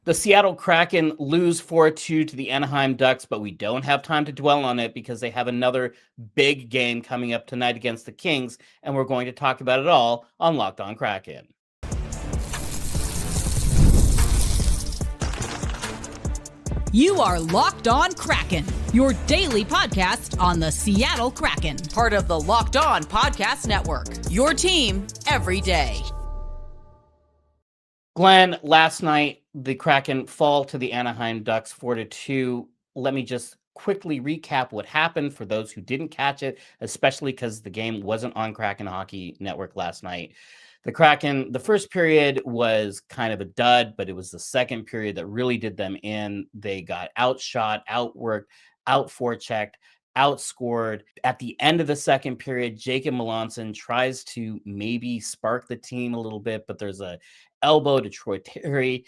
The Seattle Kraken lose 4-2 to the Anaheim Ducks, but we don't have time to dwell on it because they have another big game coming up tonight against the Kings, and we're going to talk about it all on Locked On Kraken. You are Locked On Kraken, your daily podcast on the Seattle Kraken, part of the Locked On Podcast Network, your team every day. Glenn, last night, the Kraken fall to the Anaheim Ducks 4-2. Let me just quickly recap what happened for those who didn't catch it, especially because the game wasn't on Kraken Hockey Network last night. The Kraken, the first period was kind of a dud, but it was the second period that really did them in. They got outshot, outworked, out-forechecked, outscored. At the end of the second period, Jacob Melanson tries to maybe spark the team a little bit, but there's a elbow to Troy Terry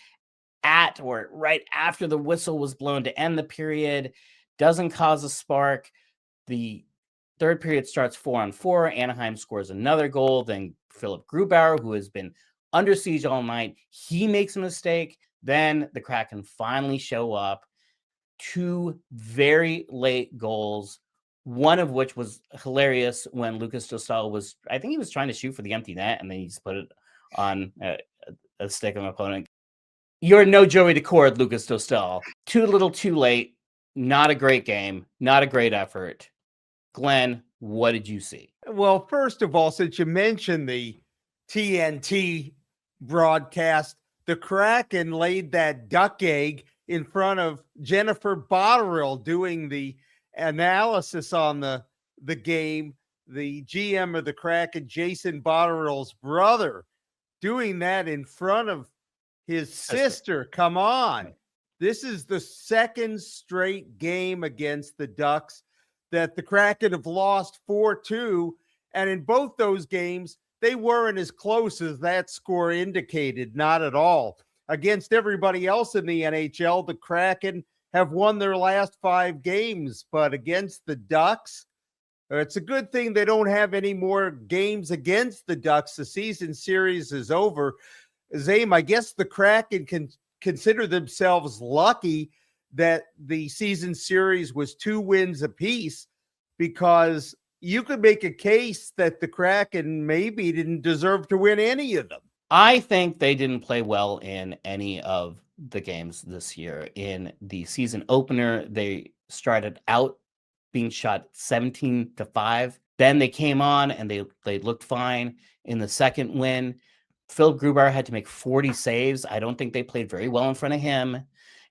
right after the whistle was blown to end the period. Doesn't cause a spark. The third period starts 4-on-4. Anaheim scores another goal. Then Philip Grubauer, who has been under siege all night, he makes a mistake. Then the Kraken finally show up. Two very late goals, one of which was hilarious when Lucas Dostal was, I think he was trying to shoot for the empty net, and then he just put it on a stick of an opponent. You're no Joey Daccord, Lucas Dostal. Too little, too late. Not a great game. Not a great effort. Glenn, what did you see? Well, first of all, since you mentioned the TNT broadcast, the Kraken laid that duck egg in front of Jennifer Botterill doing the analysis on the game. The GM of the Kraken, Jason Botterill's brother, doing that in front of his sister. Come on. This is the second straight game against the Ducks that the Kraken have lost 4-2. And in both those games, they weren't as close as that score indicated. Not at all. Against everybody else in the NHL, the Kraken have won their last 5 games. But against the Ducks, it's a good thing they don't have any more games against the Ducks. The season series is over. Zame, I guess the Kraken can consider themselves lucky that the season series was 2 wins apiece, because you could make a case that the Kraken maybe didn't deserve to win any of them. I think they didn't play well in any of the games this year. In the season opener, they started out being shot 17-5. Then they came on and they looked fine. In the second win, Phil Grubauer had to make 40 saves. I don't think they played very well in front of him.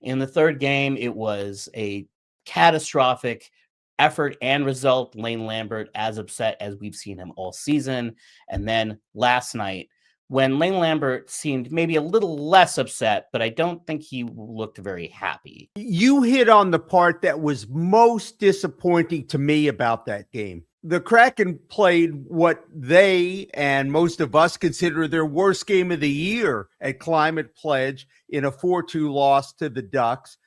In the third game, it was a catastrophic effort and result. Lane Lambert as upset as we've seen him all season. And then last night, when Lane Lambert seemed maybe a little less upset, but I don't think he looked very happy. You hit on the part that was most disappointing to me about that game. The Kraken played what they and most of us consider their worst game of the year at Climate Pledge in a 4-2 loss to the Ducks.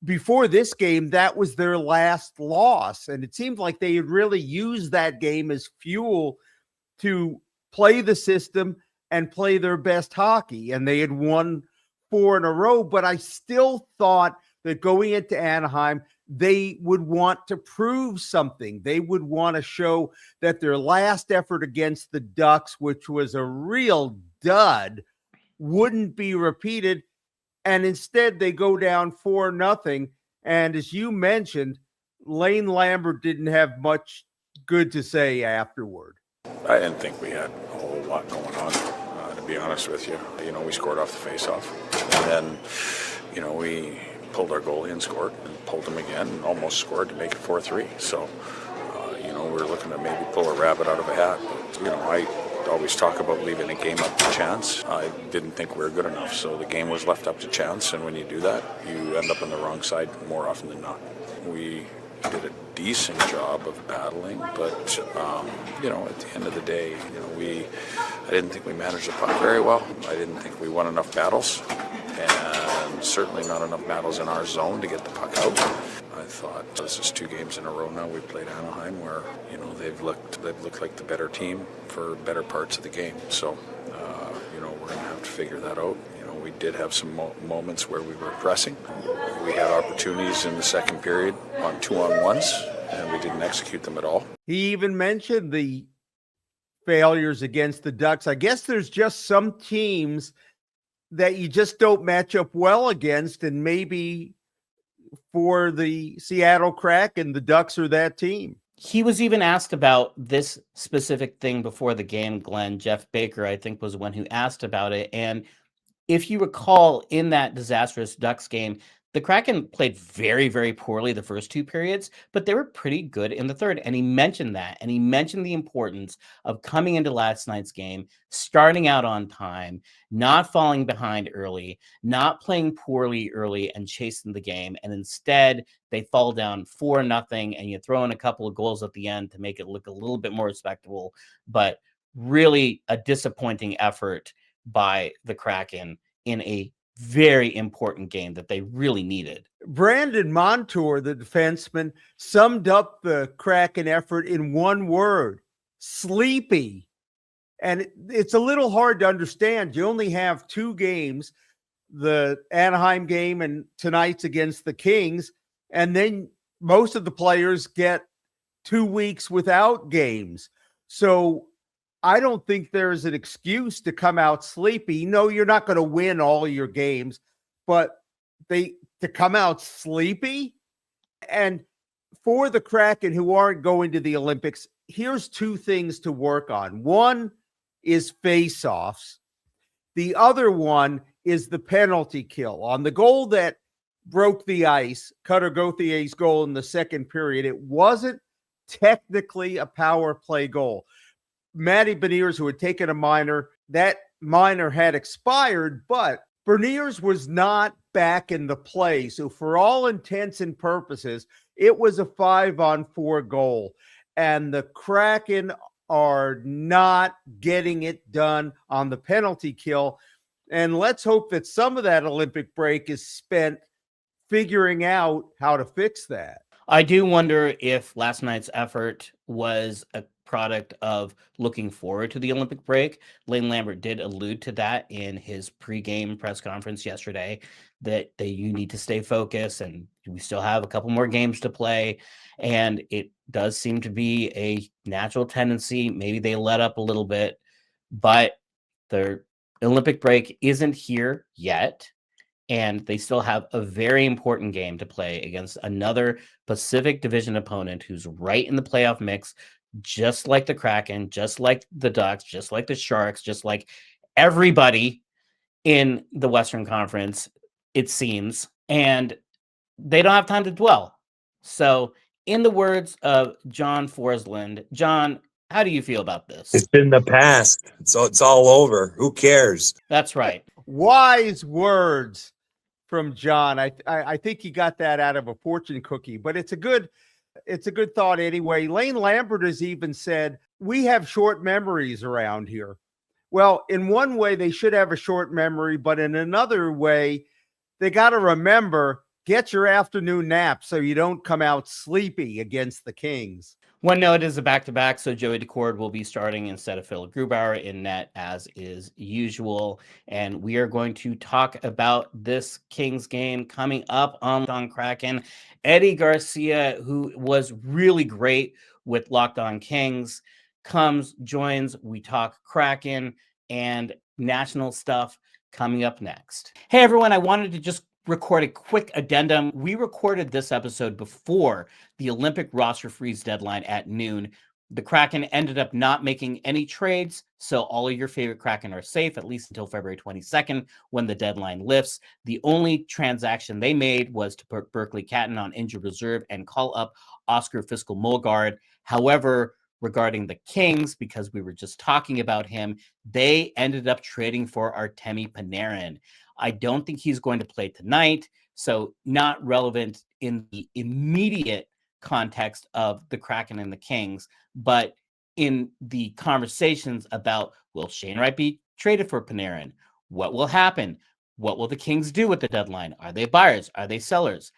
Before this game, that was their last loss. And it seemed like they had really used that game as fuel to play the system and play their best hockey. And they had won 4 in a row. But I still thought that going into Anaheim, they would want to prove something. They would want to show that their last effort against the Ducks, which was a real dud, wouldn't be repeated. And instead, they go down 4-0. And as you mentioned, Lane Lambert didn't have much good to say afterward. I didn't think we had a whole lot going on, to be honest with you. You know, we scored off the faceoff. And then, you know, we pulled our goalie and scored, and pulled him again and almost scored to make it 4-3. So, you know, we're looking to maybe pull a rabbit out of a hat. But, you know, I always talk about leaving a game up to chance. I didn't think we were good enough, so the game was left up to chance, and when you do that, you end up on the wrong side more often than not. We did a decent job of battling, but you know, at the end of the day, you know, I didn't think we managed the puck very well. I didn't think we won enough battles, and certainly not enough battles in our zone to get the puck out. I thought this is 2 games in a row now we played Anaheim where, you know, they've looked like the better team for better parts of the game. So, you know, we're going to have to figure that out. You know, we did have some moments where we were pressing. We had opportunities in the second period on 2-on-1s, and we didn't execute them at all. He even mentioned the failures against the Ducks. I guess there's just some teams that you just don't match up well against, and maybe for the Seattle Kraken, the Ducks are that team. He was even asked about this specific thing before the game, Glenn. Jeff Baker, I think, was the one who asked about it. And if you recall, in that disastrous Ducks game, the Kraken played very, very poorly the first two periods, but they were pretty good in the third. And he mentioned that. And he mentioned the importance of coming into last night's game, starting out on time, not falling behind early, not playing poorly early and chasing the game. And instead, they fall down 4-0, and you throw in a couple of goals at the end to make it look a little bit more respectable. But really a disappointing effort by the Kraken in a very important game that they really needed. Brandon Montour, the defenseman, summed up the Kraken effort in one word: sleepy. And it's a little hard to understand. You only have two games, the Anaheim game and tonight's against the Kings, and then most of the players get 2 weeks without games. So I don't think there's an excuse to come out sleepy. No, you're not going to win all your games, but to come out sleepy. And for the Kraken who aren't going to the Olympics, here's two things to work on. One is face-offs. The other one is the penalty kill. On the goal that broke the ice, Cutter Gauthier's goal in the second period, it wasn't technically a power play goal. Matty Beniers, who had taken a minor, that minor had expired, but Beniers was not back in the play. So for all intents and purposes, it was a 5-on-4 goal. And the Kraken are not getting it done on the penalty kill. And let's hope that some of that Olympic break is spent figuring out how to fix that. I do wonder if last night's effort was a product of looking forward to the Olympic break. Lane Lambert did allude to that in his pregame press conference yesterday, that you need to stay focused and we still have a couple more games to play. And it does seem to be a natural tendency. Maybe they let up a little bit, but the Olympic break isn't here yet. And they still have a very important game to play against another Pacific Division opponent who's right in the playoff mix, just like the Kraken, just like the Ducks, just like the Sharks, just like everybody in the Western Conference, it seems. And they don't have time to dwell. So, in the words of John Forsland, John, how do you feel about this? It's in the past. So it's all over. Who cares? That's right. Wise words from John. I think he got that out of a fortune cookie, but it's a good thought anyway. Lane Lambert has even said, we have short memories around here. Well, in one way, they should have a short memory, but in another way, they got to remember, get your afternoon nap so you don't come out sleepy against the Kings. One note is a back-to-back, so Joey Decord will be starting instead of Phil Grubauer in net, as is usual. And we are going to talk about this Kings game coming up on Kraken. Eddie Garcia, who was really great with Locked On Kings, joins. We talk Kraken and national stuff coming up next. Hey, everyone, I wanted to just record a quick addendum. We recorded this episode before the Olympic roster freeze deadline at noon. The Kraken ended up not making any trades, so all of your favorite Kraken are safe, at least until February 22nd, when the deadline lifts. The only transaction they made was to put Berkeley Catton on injured reserve and call up Oscar Fiskel-Molgaard. However, regarding the Kings, because we were just talking about him, they ended up trading for Artemi Panarin. I don't think he's going to play tonight, so not relevant in the immediate context of the Kraken and the Kings, but in the conversations about, will Shane Wright be traded for Panarin? What will happen? What will the Kings do with the deadline? Are they buyers? Are they sellers?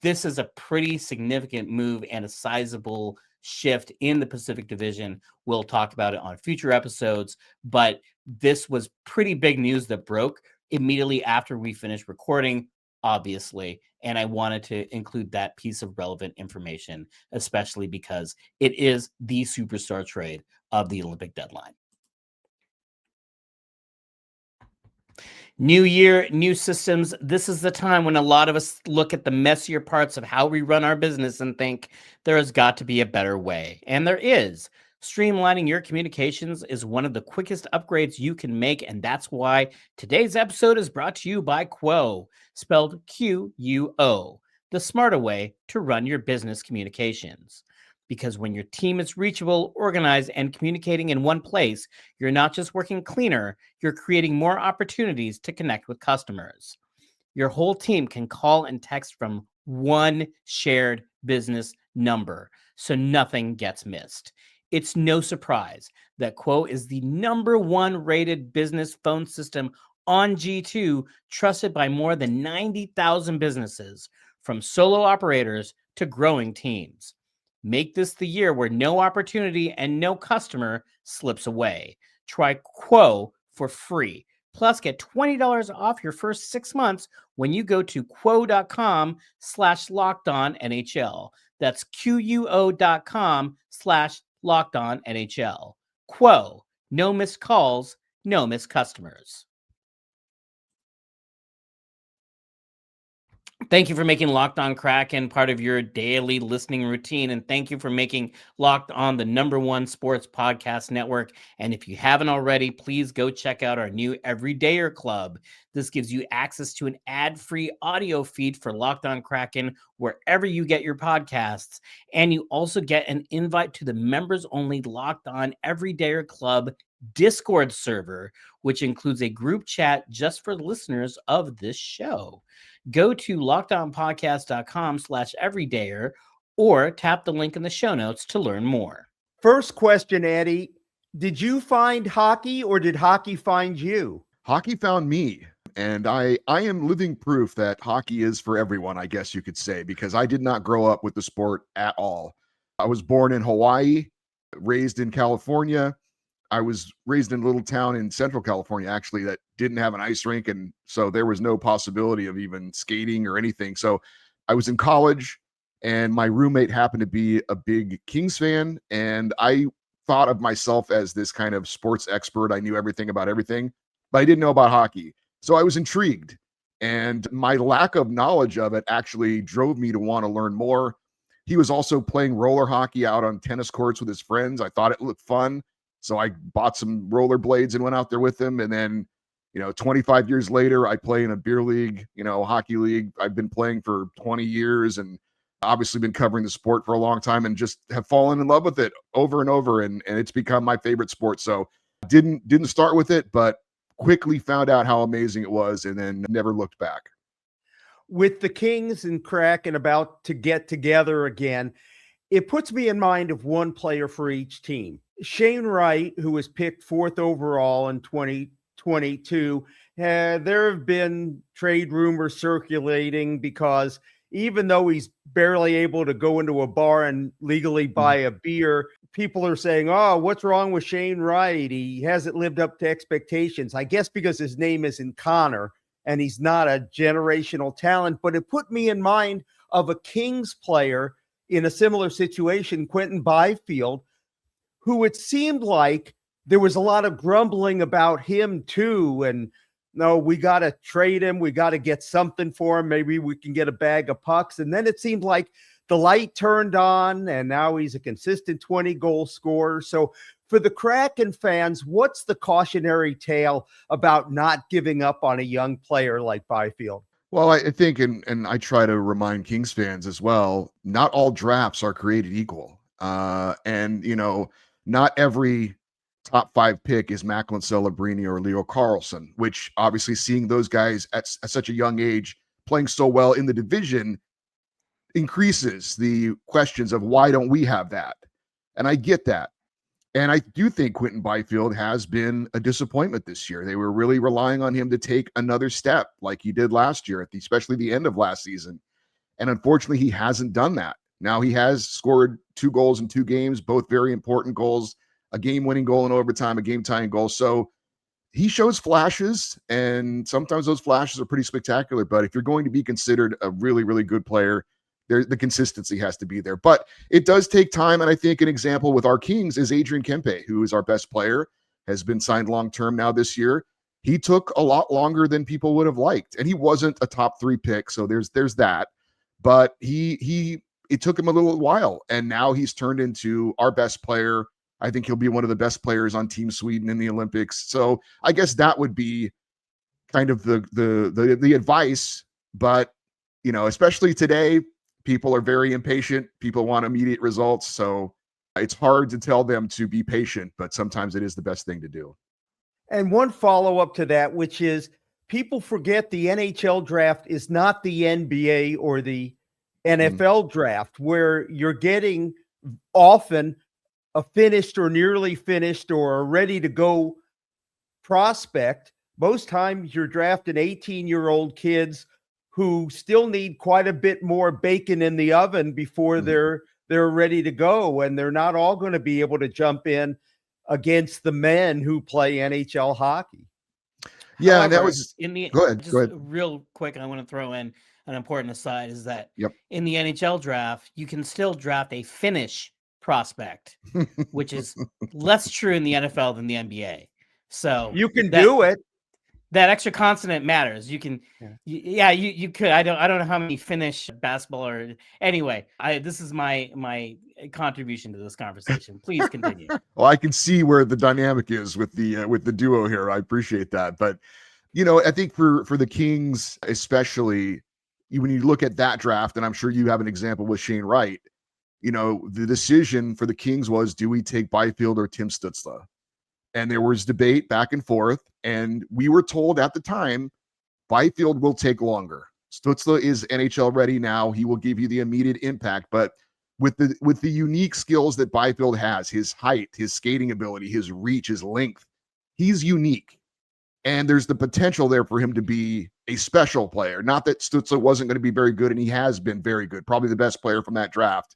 This is a pretty significant move and a sizable shift in the Pacific Division. We'll talk about it on future episodes, but this was pretty big news that broke immediately after we finished recording, obviously, and I wanted to include that piece of relevant information, especially because it is the superstar trade of the Olympic deadline. New year, new systems. This is the time when a lot of us look at the messier parts of how we run our business and think there has got to be a better way. And there is. Streamlining your communications is one of the quickest upgrades you can make, and that's why today's episode is brought to you by Quo, spelled Quo, the smarter way to run your business communications. Because when your team is reachable, organized, and communicating in one place, you're not just working cleaner, you're creating more opportunities to connect with customers. Your whole team can call and text from one shared business number, so nothing gets missed. It's no surprise that Quo is the #1 rated business phone system on G2, trusted by more than 90,000 businesses, from solo operators to growing teams. Make this the year where no opportunity and no customer slips away. Try Quo for free. Plus, get $20 off your first 6 months when you go to quo.com/lockedonnhl. That's quo.com/lockedonnhl. Quo. No missed calls, no missed customers. Thank you for making Locked On Kraken part of your daily listening routine. And thank you for making Locked On the #1 sports podcast network. And if you haven't already, please go check out our new Everydayer Club. This gives you access to an ad-free audio feed for Locked On Kraken wherever you get your podcasts. And you also get an invite to the members-only Locked On Everydayer Club Discord server, which includes a group chat just for listeners of this show. Go to lockedonpodcast.com/everydayer or tap the link in the show notes to learn more. First question, Eddie. Did you find hockey or did hockey find you? Hockey found me. And I am living proof that hockey is for everyone, I guess you could say, because I did not grow up with the sport at all. I was born in Hawaii, raised in California. I was raised in a little town in Central California, actually, that didn't have an ice rink. And so there was no possibility of even skating or anything. So I was in college and my roommate happened to be a big Kings fan. And I thought of myself as this kind of sports expert. I knew everything about everything, but I didn't know about hockey. So I was intrigued. And my lack of knowledge of it actually drove me to want to learn more. He was also playing roller hockey out on tennis courts with his friends. I thought it looked fun. So I bought some rollerblades and went out there with him. And then, 25 years later, I play in a beer league, hockey league. I've been playing for 20 years and obviously been covering the sport for a long time and just have fallen in love with it over and over. And it's become my favorite sport. So didn't start with it, but quickly found out how amazing it was and then never looked back. With the Kings and Kraken about to get together again, it puts me in mind of one player for each team. Shane Wright, who was picked 4th overall in 2022, there have been trade rumors circulating because even though he's barely able to go into a bar and legally buy a beer, people are saying, oh, what's wrong with Shane Wright? He hasn't lived up to expectations. I guess because his name isn't Connor and he's not a generational talent. But it put me in mind of a Kings player in a similar situation, Quentin Byfield, who it seemed like there was a lot of grumbling about him too. And no, we got to trade him. We got to get something for him. Maybe we can get a bag of pucks. And then it seemed like the light turned on and now he's a consistent 20-goal scorer. So for the Kraken fans, what's the cautionary tale about not giving up on a young player like Byfield? Well, I think, and I try to remind Kings fans as well, not all drafts are created equal. Not every top 5 pick is Macklin Celebrini or Leo Carlson, which obviously seeing those guys at such a young age playing so well in the division increases the questions of why don't we have that? And I get that. And I do think Quentin Byfield has been a disappointment this year. They were really relying on him to take another step like he did last year, especially the end of last season. And unfortunately, he hasn't done that. Now he has scored 2 goals in 2 games, both very important goals, a game-winning goal in overtime, a game-tying goal. So he shows flashes, and sometimes those flashes are pretty spectacular. But if you're going to be considered a really, really good player, the consistency has to be there. But it does take time, and I think an example with our Kings is Adrian Kempe, who is our best player, has been signed long-term now this year. He took a lot longer than people would have liked, and he wasn't a top 3 pick, so there's that. But it took him a little while, and now he's turned into our best player. I think he'll be one of the best players on Team Sweden in the Olympics. So I guess that would be kind of the advice. But especially today, people are very impatient. People want immediate results, so it's hard to tell them to be patient. But sometimes it is the best thing to do. And one follow-up to that, which is people forget the NHL draft is not the NBA or the NFL draft, where you're getting often a finished or nearly finished or a ready to go prospect. Most times you're drafting 18-year-old kids who still need quite a bit more bacon in the oven before they're ready to go. And they're not all going to be able to jump in against the men who play NHL hockey. Yeah, However, and that was go ahead. Real quick, I want to throw in an important aside is that Yep. in the NHL draft, you can still draft a finish prospect, which is less true in the NFL than the NBA. So you can do it. That extra consonant matters. You can, you could. I don't know how many Finnish basketball or anyway. This is my contribution to this conversation. Please continue. Well, I can see where the dynamic is with the duo here. I appreciate that, but I think for the Kings, especially when you look at that draft, and I'm sure you have an example with Shane Wright. The decision for the Kings was, do we take Byfield or Tim Stützle? And there was debate back and forth, and we were told at the time, Byfield will take longer. Stützle is NHL ready now. He will give you the immediate impact, but with the unique skills that Byfield has, his height, his skating ability, his reach, his length, he's unique. And there's the potential there for him to be a special player. Not that Stützle wasn't going to be very good, and he has been very good, probably the best player from that draft.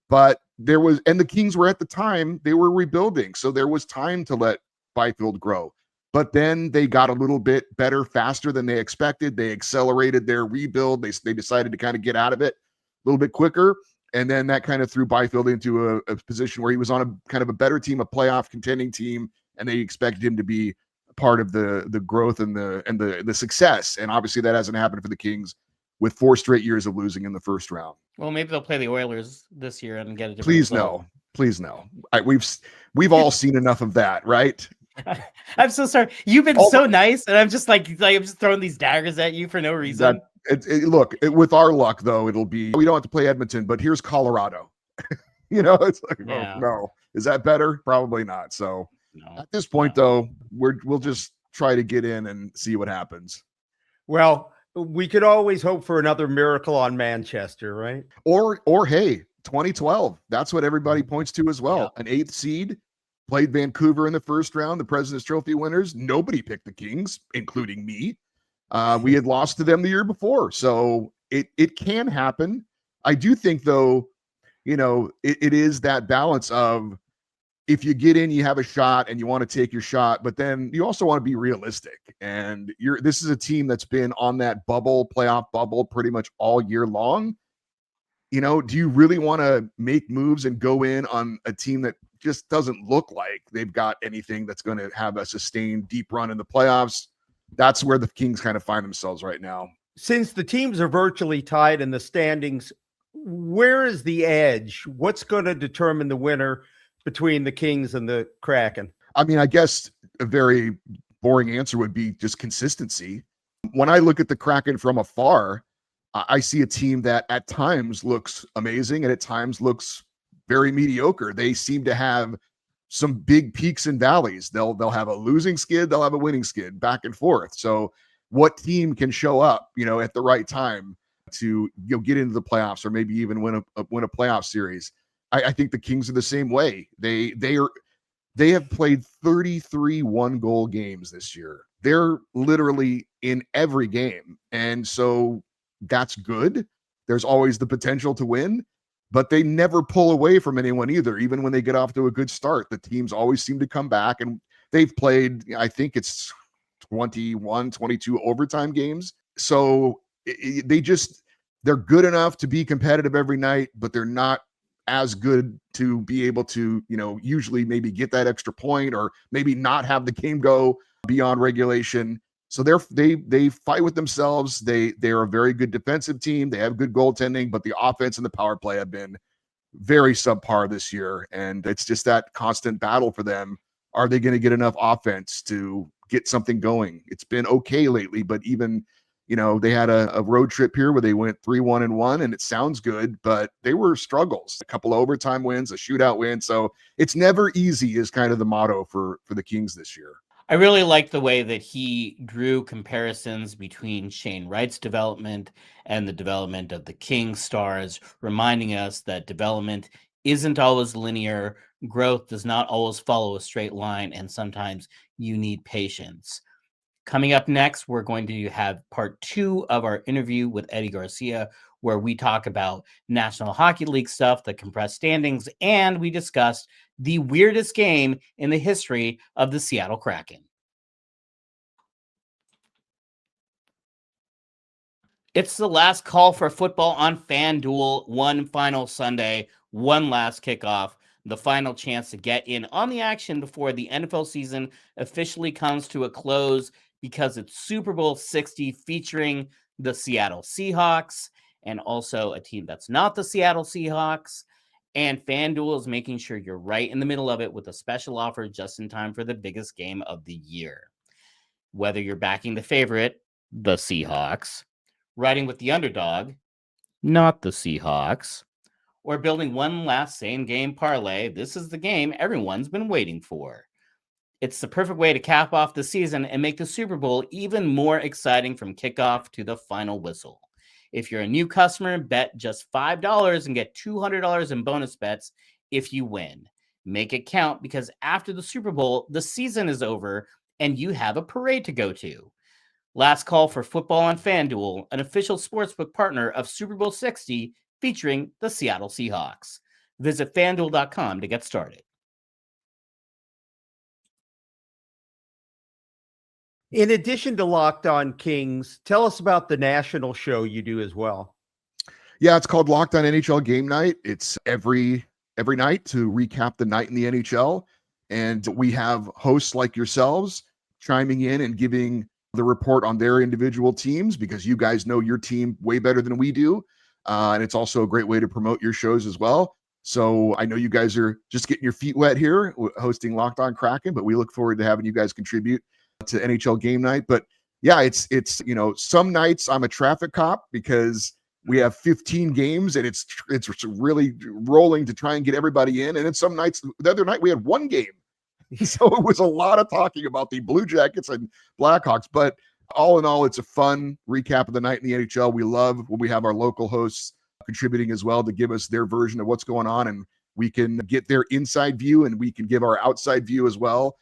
But the Kings were at the time, they were rebuilding. So there was time to let Byfield grow. But then they got a little bit better faster than they expected. They accelerated their rebuild. They decided to kind of get out of it a little bit quicker. And then that kind of threw Byfield into a position where he was on a kind of a better team, a playoff contending team. And they expected him to be part of the growth and the success. And obviously that hasn't happened for the Kings with 4 straight years of losing in the first round. Well, maybe they'll play the Oilers this year and get a different Please result. no. We've all seen enough of that, right? I'm so sorry. You've been so nice, and I'm just I'm just throwing these daggers at you for no reason. Look, with our luck though, it'll be, we don't have to play Edmonton, but here's Colorado. It's like, oh, no. Is that better? Probably not. So at this point though, we'll just try to get in and see what happens. Well, we could always hope for another miracle on Manchester, right? Or hey, 2012. That's what everybody points to as well. Yeah. An 8th seed, played Vancouver in the first round, the President's Trophy winners. Nobody picked the Kings, including me. We had lost to them the year before. So it can happen. I do think though, it is that balance of, if you get in, you have a shot and you want to take your shot, but then you also want to be realistic. And this is a team that's been on that playoff bubble pretty much all year long. Do you really want to make moves and go in on a team that just doesn't look like they've got anything that's going to have a sustained deep run in the playoffs? That's where the Kings kind of find themselves right now. Since the teams are virtually tied in the standings, where is the edge? What's going to determine the winner between the Kings and the Kraken? I mean, I guess a very boring answer would be just consistency. When I look at the Kraken from afar, I see a team that at times looks amazing and at times looks very mediocre. They seem to have some big peaks and valleys. They'll have a losing skid, they'll have a winning skid, back and forth. So what team can show up, at the right time to get into the playoffs or maybe even win a playoff series? I think the Kings are the same way. They have played 33 one-goal games this year. They're literally in every game. And so that's good. There's always the potential to win, but they never pull away from anyone either. Even when they get off to a good start, the teams always seem to come back. And they've played, I think it's 21, 22 overtime games. So they're good enough to be competitive every night, but they're not as good to be able to, usually maybe get that extra point or maybe not have the game go beyond regulation. So they fight with themselves. They're a very good defensive team. They have good goaltending, but the offense and the power play have been very subpar this year. And it's just that constant battle for them. Are they going to get enough offense to get something going? It's been okay lately, but even they had a road trip here where they went 3-1-1, and it sounds good, but they were struggles. A couple of overtime wins, a shootout win. So it's never easy is kind of the motto for the Kings this year. I really like the way that he drew comparisons between Shane Wright's development and the development of the King stars, reminding us that development isn't always linear. Growth does not always follow a straight line, and sometimes you need patience. Coming up next, we're going to have part 2 of our interview with Eddie Garcia, where we talk about National Hockey League stuff, the compressed standings, and we discussed the weirdest game in the history of the Seattle Kraken. It's the last call for football on FanDuel. One final Sunday, one last kickoff, the final chance to get in on the action before the NFL season officially comes to a close, because it's Super Bowl 60 featuring the Seattle Seahawks and also a team that's not the Seattle Seahawks. And FanDuel is making sure you're right in the middle of it with a special offer just in time for the biggest game of the year. Whether you're backing the favorite, the Seahawks, riding with the underdog, not the Seahawks, or building one last same-game parlay, this is the game everyone's been waiting for. It's the perfect way to cap off the season and make the Super Bowl even more exciting from kickoff to the final whistle. If you're a new customer, bet just $5 and get $200 in bonus bets if you win. Make it count, because after the Super Bowl, the season is over and you have a parade to go to. Last call for football on FanDuel, an official sportsbook partner of Super Bowl 60 featuring the Seattle Seahawks. Visit FanDuel.com to get started. In addition to Locked On Kings, tell us about the national show you do as well. Yeah, it's called Locked On NHL Game Night. It's every night to recap the night in the NHL. And we have hosts like yourselves chiming in and giving the report on their individual teams, because you guys know your team way better than we do. And it's also a great way to promote your shows as well. So I know you guys are just getting your feet wet here hosting Locked On Kraken, but we look forward to having you guys contribute to NHL Game Night. But yeah, it's some nights I'm a traffic cop because we have 15 games and it's really rolling to try and get everybody in. And then some nights, the other night we had one game. So it was a lot of talking about the Blue Jackets and Blackhawks. But all in all, it's a fun recap of the night in the NHL. We love when we have our local hosts contributing as well to give us their version of what's going on, and we can get their inside view and we can give our outside view as well.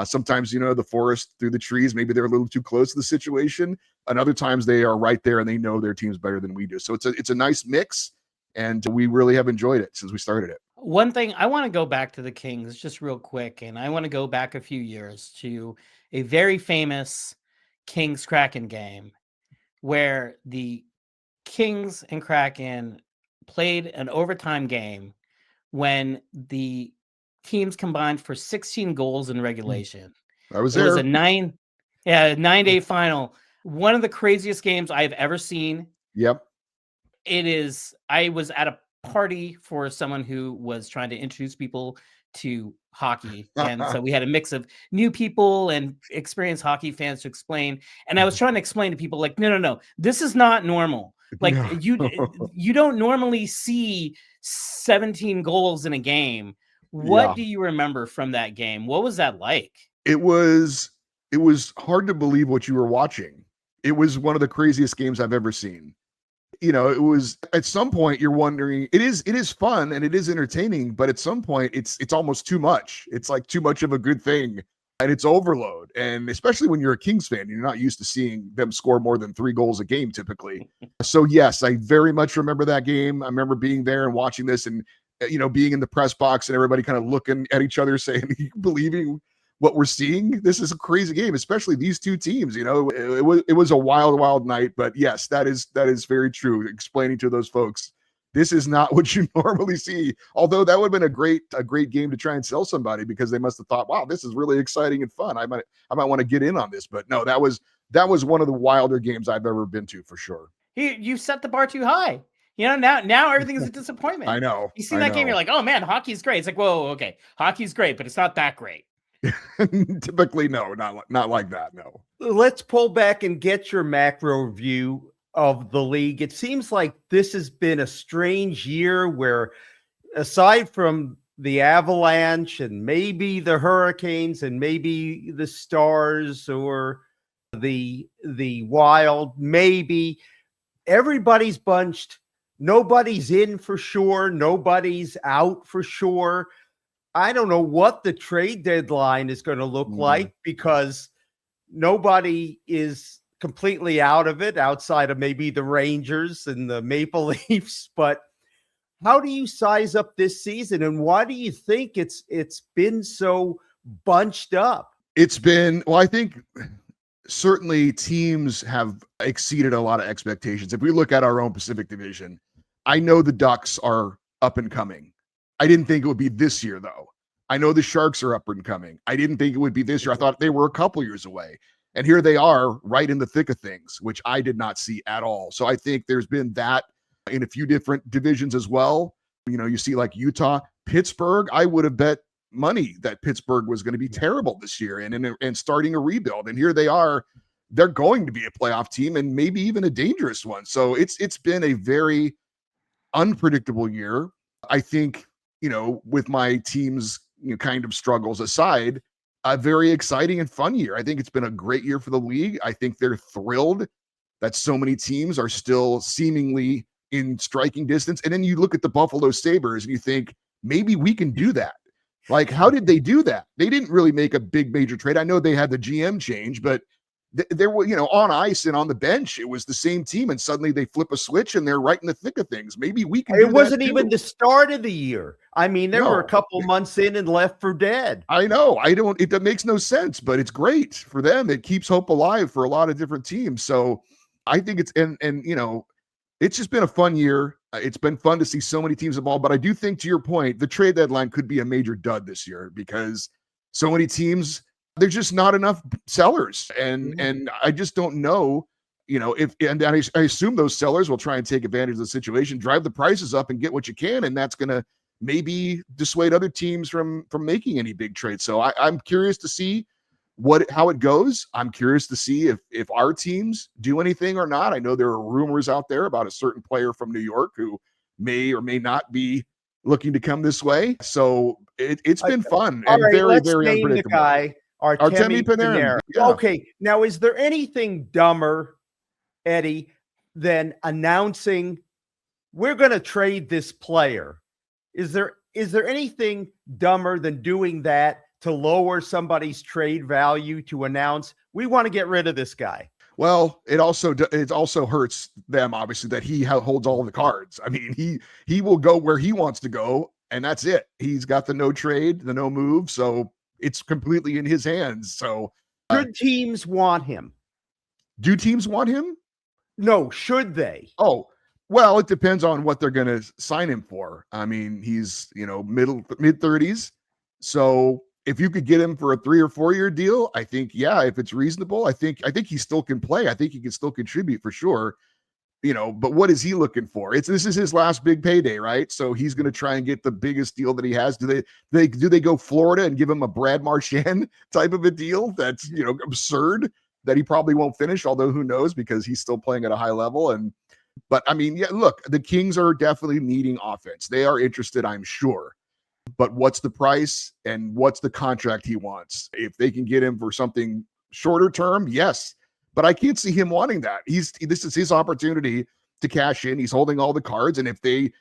Sometimes, the forest through the trees, maybe they're a little too close to the situation. And other times they are right there and they know their teams better than we do. So it's a nice mix, and we really have enjoyed it since we started it. One thing, I want to go back to the Kings just real quick, and I want to go back a few years to a very famous Kings Kraken game where the Kings and Kraken played an overtime game when the teams combined for 16 goals in regulation. I was It there. was a 9-day final. One of the craziest games I've ever seen. Yep. I was at a party for someone who was trying to introduce people to hockey. And so we had a mix of new people and experienced hockey fans to explain. And I was trying to explain to people like, no, this is not normal. Like you don't normally see 17 goals in a game. What do you remember from that game? What was that like? It was hard to believe what you were watching. It was one of the craziest games I've ever seen. It was, at some point you're wondering, it is fun and it is entertaining, but at some point it's almost too much. It's like too much of a good thing, and it's overload. And especially when you're a Kings fan, you're not used to seeing them score more than 3 goals a game typically. So yes, I very much remember that game. I remember being there and watching this, and being in the press box and everybody kind of looking at each other saying, "Are you believing what we're seeing. This is a crazy game, especially these two teams. It was a wild night. But yes, that is very true. Explaining to those folks, this is not what you normally see. Although that would have been a great game to try and sell somebody, because they must have thought, wow, this is really exciting and fun. I might want to get in on this. But no, that was one of the wilder games I've ever been to, for sure. You set the bar too high. Now everything is a disappointment. I know. You see that game, you're like, oh man, hockey's great. It's like, whoa, okay, hockey's great, but it's not that great. Typically, no, not like that. No. Let's pull back and get your macro view of the league. It seems like this has been a strange year where, aside from the Avalanche and maybe the Hurricanes and maybe the Stars or the Wild, maybe everybody's bunched. Nobody's in for sure. Nobody's out for sure. I don't know what the trade deadline is going to look like, because nobody is completely out of it outside of maybe the Rangers and the Maple Leafs. But how do you size up this season, and why do you think it's been so bunched up? It's been, well, I think certainly teams have exceeded a lot of expectations. If we look at our own Pacific Division, I know the Ducks are up and coming. I didn't think it would be this year, though. I know the Sharks are up and coming. I didn't think it would be this year. I thought they were a couple years away. And here they are, right in the thick of things, which I did not see at all. So I think there's been that in a few different divisions as well. You see like Utah, Pittsburgh. I would have bet money that Pittsburgh was going to be terrible this year and starting a rebuild. And here they are. They're going to be a playoff team, and maybe even a dangerous one. So it's been a very unpredictable year. I think, with my team's kind of struggles aside, a very exciting and fun year. I think it's been a great year for the league. I think they're thrilled that so many teams are still seemingly in striking distance. And then you look at the Buffalo Sabres and you think, maybe we can do that. Like, how did they do that? They didn't really make a big major trade. I know they had the GM change, but there were, on ice and on the bench, it was the same team, and suddenly they flip a switch and they're right in the thick of things. Maybe we can. It wasn't even the start of the year. I mean, there were a couple months in and left for dead. I know. It makes no sense, but it's great for them. It keeps hope alive for a lot of different teams. So I think it's it's just been a fun year. It's been fun to see so many teams involved, but I do think, to your point, the trade deadline could be a major dud this year, because so many teams, there's just not enough sellers. And I just don't know, I assume those sellers will try and take advantage of the situation, drive the prices up and get what you can. And that's going to maybe dissuade other teams from making any big trades. So I'm curious to see how it goes. I'm curious to see if our teams do anything or not. I know there are rumors out there about a certain player from New York who may or may not be looking to come this way. So it's been fun and very, very unpredictable. The guy, Artemi Panarin. Yeah. Okay, now is there anything dumber, Eddie, than announcing we're going to trade this player? Is there anything dumber than doing that to lower somebody's trade value, to announce we want to get rid of this guy? Well, it also hurts them, obviously, that he holds all the cards. I mean, he will go where he wants to go, and that's it. He's got the no trade, the no move, so it's completely in his hands. So should teams want him? Do teams want him? No, should they? Oh, well, it depends on what they're going to sign him for. I mean, he's, mid-30s. So if you could get him for a 3 or 4 year deal, I think, yeah, if it's reasonable, I think he still can play. I think he can still contribute for sure. But what is he looking for? This is his last big payday, right? So he's going to try and get the biggest deal that he has. Do they go Florida and give him a Brad Marchand type of a deal? That's, absurd, that he probably won't finish, although who knows, because he's still playing at a high level. But I mean, yeah, look, the Kings are definitely needing offense. They are interested, I'm sure. But what's the price and what's the contract he wants? If they can get him for something shorter term, yes. But I can't see him wanting that. This is his opportunity to cash in. He's holding all the cards, and if they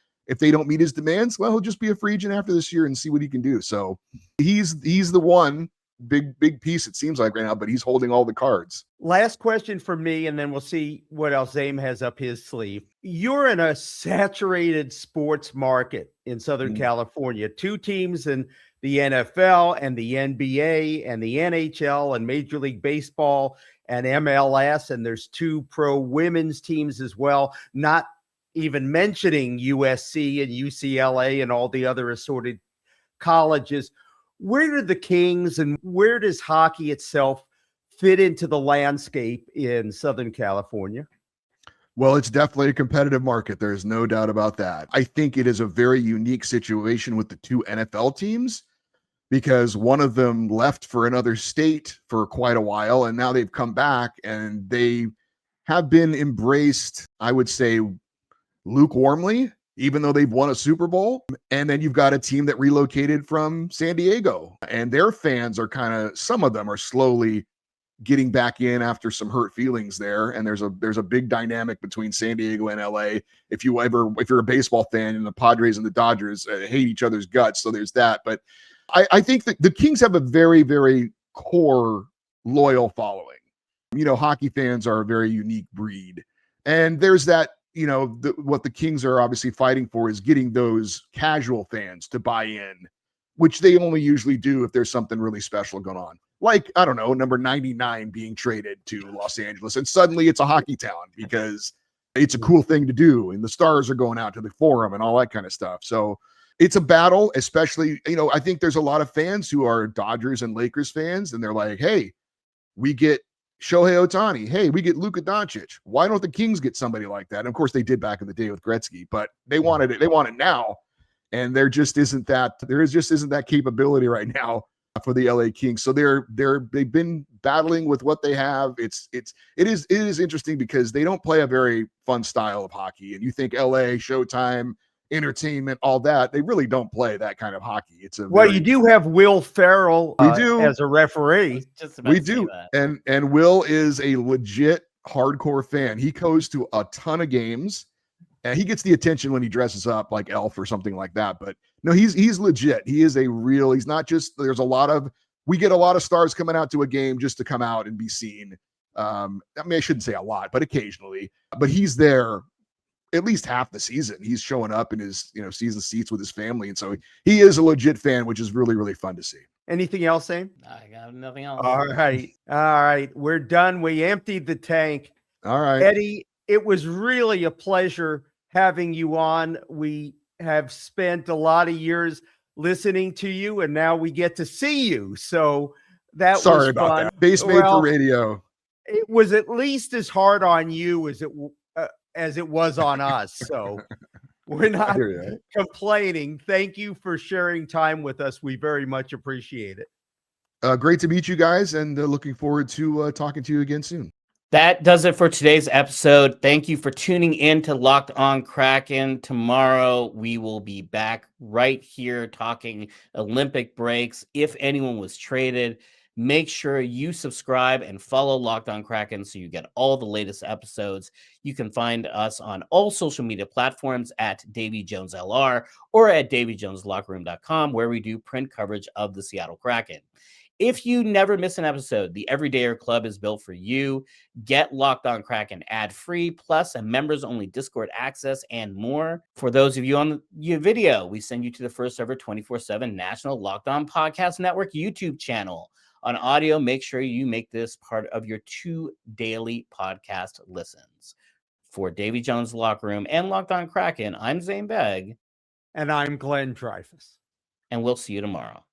don't meet his demands, well, he'll just be a free agent after this year and see what he can do. So he's the one big piece, it seems like right now, but he's holding all the cards. Last question for me, and then we'll see what else Zame has up his sleeve. You're in a saturated sports market in Southern California. 2 teams in the NFL and the NBA and the NHL and Major League Baseball and MLS. And there's 2 pro women's teams as well, not even mentioning USC and UCLA and all the other assorted colleges. Where do the Kings and where does hockey itself fit into the landscape in Southern California? Well, it's definitely a competitive market. There's no doubt about that. I think it is a very unique situation with the 2 NFL teams because one of them left for another state for quite a while, and now they've come back and they have been embraced, I would say, lukewarmly, even though they've won a Super Bowl. And then you've got a team that relocated from San Diego, and their fans are some of them are slowly getting back in after some hurt feelings there. And there's a big dynamic between San Diego and LA. If you're a baseball fan, and the Padres and the Dodgers hate each other's guts. So there's that. But I think that the Kings have a very, very core loyal following. Hockey fans are a very unique breed. And there's that, what the Kings are obviously fighting for is getting those casual fans to buy in, which they only usually do if there's something really special going on. Like, I don't know, number 99 being traded to Los Angeles, and suddenly it's a hockey town because it's a cool thing to do. And the Stars are going out to the Forum and all that kind of stuff. So it's a battle, especially, I think there's a lot of fans who are Dodgers and Lakers fans, and they're like, hey, we get Shohei Ohtani. Hey, we get Luka Doncic. Why don't the Kings get somebody like that? And of course they did back in the day with Gretzky, but they wanted it. They want it now. And there just isn't that capability right now for the LA Kings. So they've been battling with what they have. It is interesting because they don't play a very fun style of hockey. And you think LA, Showtime, entertainment, all that, they really don't play that kind of hockey. You do have Will Ferrell as a referee. We do. And Will is a legit hardcore fan. He goes to a ton of games. And he gets the attention when he dresses up like Elf or something like that. But no, he's legit. He's not just, we get a lot of stars coming out to a game just to come out and be seen. I shouldn't say a lot, but occasionally. But he's there at least half the season. He's showing up in his, season seats with his family. And so he is a legit fan, which is really, really fun to see. Anything else, Sam? I got nothing else. All right. We're done. We emptied the tank. All right. Eddie, it was really a pleasure having you on. We have spent a lot of years listening to you, and now we get to see you. So that Sorry was about fun. that. Base made for radio. It was at least as hard on you as it was on us. So we're not complaining. Thank you for sharing time with us. We very much appreciate it. Great to meet you guys, and looking forward to talking to you again soon. That does it for today's episode. Thank you for tuning in to Locked On Kraken. Tomorrow, we will be back right here talking Olympic breaks. If anyone was traded, make sure you subscribe and follow Locked On Kraken so you get all the latest episodes. You can find us on all social media platforms at Davy Jones LR or at DavyJonesLockerRoom.com, where we do print coverage of the Seattle Kraken. If you never miss an episode, the Everydayer Club is built for you. Get Locked On Kraken ad-free, plus a members-only Discord access and more. For those of you on the video, we send you to the first ever 24/7 National Locked On Podcast Network YouTube channel. On audio, make sure you make this part of your 2 daily podcast listens. For Davy Jones Locker Room and Locked On Kraken, I'm Zane Begg. And I'm Glenn Dreyfus. And we'll see you tomorrow.